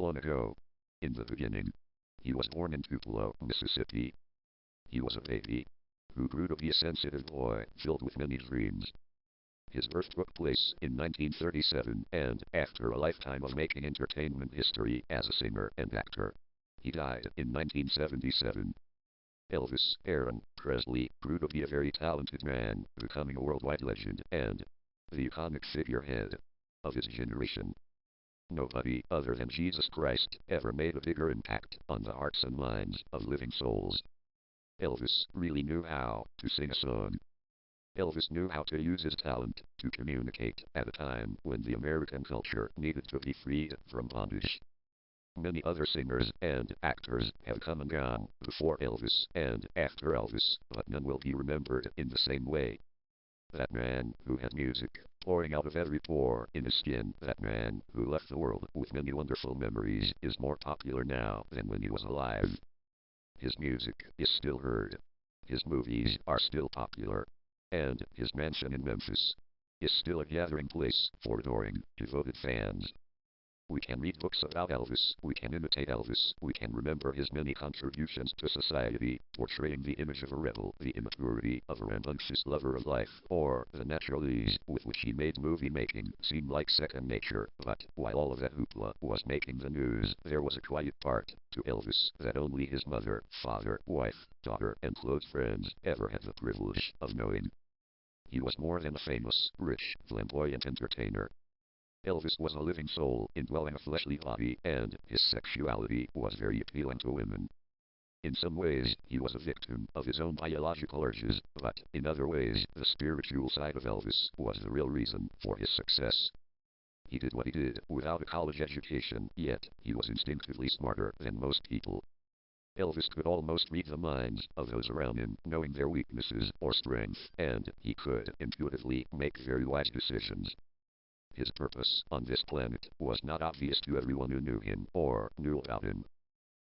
Long ago, in the beginning, he was born in Tupelo, Mississippi. He was a baby who grew to be a sensitive boy filled with many dreams. His birth took place in 1937, and after a lifetime of making entertainment history as a singer and actor, he died in 1977. Elvis Aaron Presley grew to be a very talented man, becoming a worldwide legend and the iconic figurehead of his generation. Nobody other than Jesus Christ ever made a bigger impact on the hearts and minds of living souls. Elvis really knew how to sing a song. Elvis knew how to use his talent to communicate at a time when the American culture needed to be freed from bondage. Many other singers and actors have come and gone before Elvis and after Elvis, but none will be remembered in the same way. That man who had music pouring out of every pore in his skin, that man who left the world with many wonderful memories, is more popular now than when he was alive. His music is still heard. His movies are still popular. And his mansion in Memphis is still a gathering place for adoring, devoted fans. We can read books about Elvis, we can imitate Elvis, we can remember his many contributions to society, portraying the image of a rebel, the immaturity of a rambunctious lover of life, or the natural ease with which he made movie making seem like second nature. But while all of that hoopla was making the news, there was a quiet part to Elvis that only his mother, father, wife, daughter, and close friends ever had the privilege of knowing. He was more than a famous, rich, flamboyant entertainer. Elvis was a living soul indwelling a fleshly body, and his sexuality was very appealing to women. In some ways, he was a victim of his own biological urges, but in other ways, the spiritual side of Elvis was the real reason for his success. He did what he did without a college education, yet he was instinctively smarter than most people. Elvis could almost read the minds of those around him, knowing their weaknesses or strengths, and he could intuitively make very wise decisions. His purpose on this planet was not obvious to everyone who knew him or knew about him.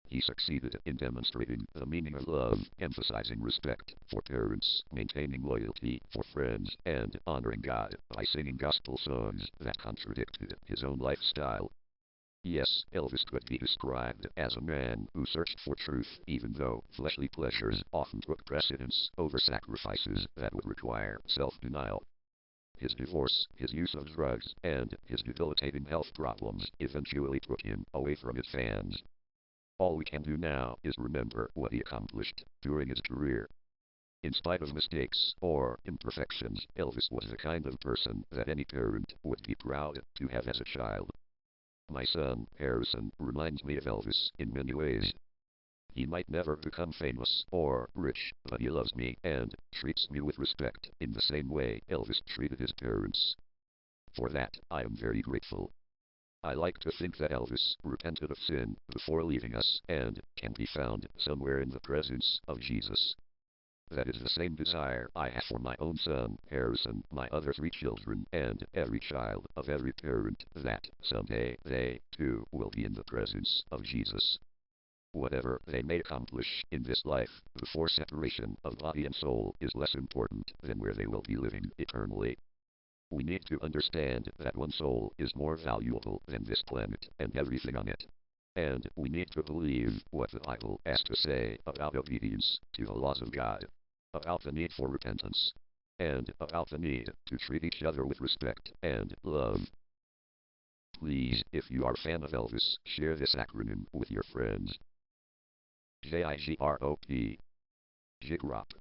He succeeded in demonstrating the meaning of love, emphasizing respect for parents, maintaining loyalty for friends, and honoring God by singing gospel songs that contradicted his own lifestyle. Yes, Elvis could be described as a man who searched for truth, even though fleshly pleasures often took precedence over sacrifices that would require self-denial. His divorce, his use of drugs, and his debilitating health problems eventually took him away from his fans. All we can do now is remember what he accomplished during his career. In spite of mistakes or imperfections, Elvis was the kind of person that any parent would be proud to have as a child. My son, Harrison, reminds me of Elvis in many ways. He might never become famous or rich, but he loves me and treats me with respect in the same way Elvis treated his parents. For that, I am very grateful. I like to think that Elvis repented of sin before leaving us and can be found somewhere in the presence of Jesus. That is the same desire I have for my own son, Harrison, my other 3 children, and every child of every parent, that someday they, too, will be in the presence of Jesus. Whatever they may accomplish in this life before separation of body and soul is less important than where they will be living eternally. We need to understand that one soul is more valuable than this planet and everything on it. And we need to believe what the Bible has to say about obedience to the laws of God, about the need for repentance, and about the need to treat each other with respect and love. Please, if you are a fan of Elvis, share this acronym with your friends. JIGROP. Jigrop.